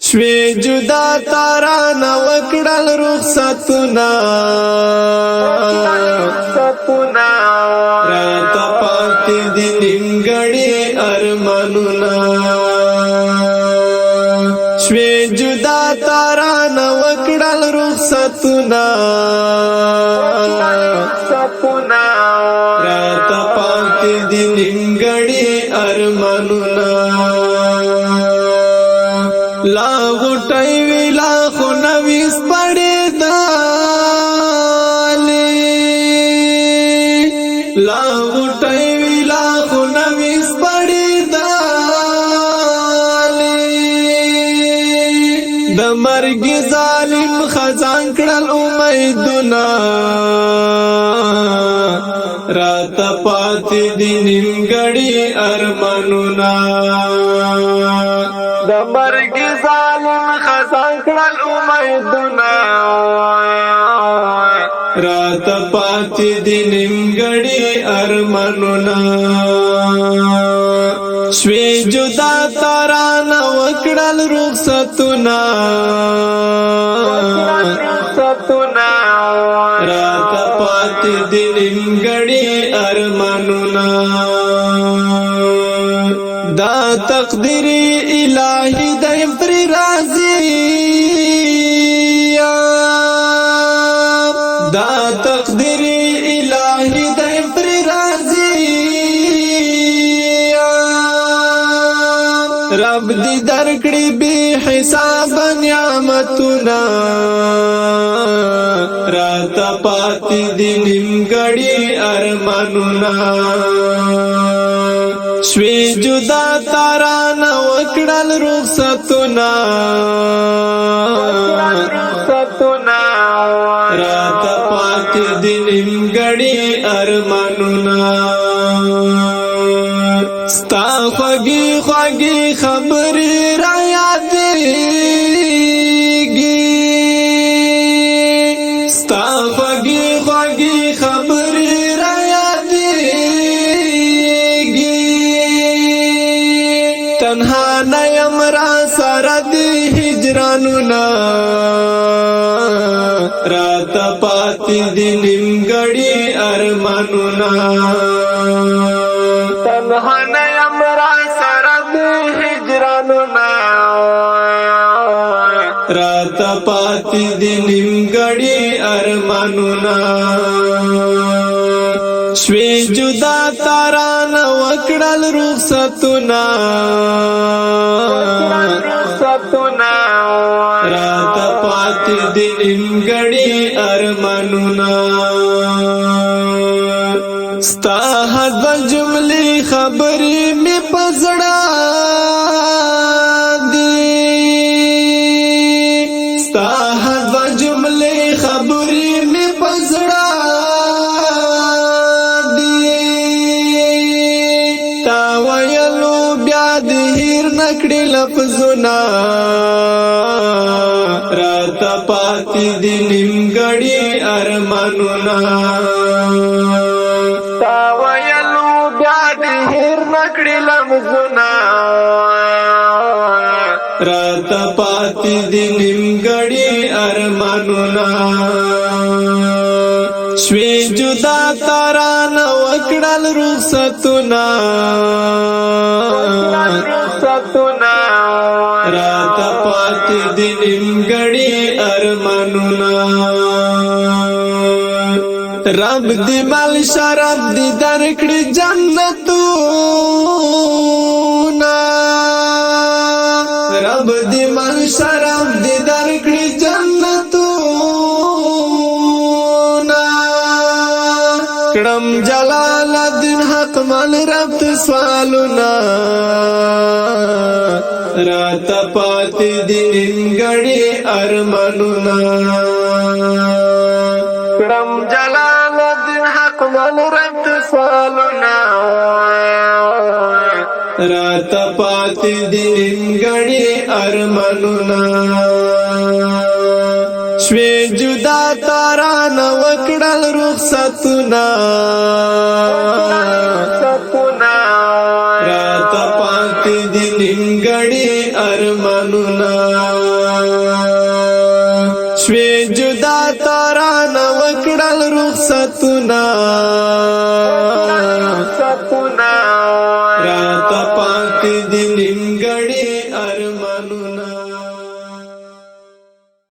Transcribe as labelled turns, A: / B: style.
A: شوی جدا تاران وکړل رخصتونه راته پاتې دي نیمګړي ارمانونه شوی جدا تاران وکړل رخصتونه راته پاتې دي نیمګړي ارمانونه لا غټي ویلا خو نویس پړې دالې لا غټي ویلا خو نویس پړې دالې د مرګ ظالم خزان کړل امیدونه راته پاتې دي نیمګړي ارمانونه د مرګ ظالم خزان کړل امیدونه راته پاتې دي نیمګړي ارمانونه شوی جدا تاران وکړل رخصتونه راته پاتې دي نیمګړي ارمانونه دا تقدیر الہی دی پر راضی دا تقدیر الہی دی پر راضی رب دی درکړي بے حساب نعمتونه راته پاتې دي نیمګړي ارمانونه شوی جدا تاران وکړل رخصتونه راته پاتې دي نیمګړي ارمانونه ستا خوږې خوږې خبرې را یادېږي ستا خوږې خوږې خبرې را تنها نیم را سره دی هجرانونه راته پاتې دي نیمګړي ارمانونه تنها نیم را سره دی هجرانونه راته پاتې دي نیمګړي ارمانونه شوی جدا تاران وکړل رخصتونه راته پاتې دي نیمګړي ارمانونه ستا حد جملې خبرې مې په زړه دي ستا حد جملې خبرې مې په زړه نکړي لفظونه راته پاتې دي نیمګړي ارمانونه تا ویلو بیا دې هېر نکړي لفظونه راته پاتې دي نیمګړي ارمانونه شوی جدا تاران وکړل رخصتونه راته پاتې دي نیمګړي ارمانونه رب دې مال شراب دې درکړي جنتونه رب دې مال شراب دې درکړي جنتونه کړم جلال الدین حق مال رب سوالونه راته پاتې دي نیمګړي ارمانونه کړم جلال الدین حق مال رب سوالونه راته پاتې دي نیمګړي ارمانونه شوی جدا تاران وکړل رخصتونه راته پاتې دي نیمګړي ارمانونه
B: تاران وکړل رخصتونه راته پاتې دي نیمګړي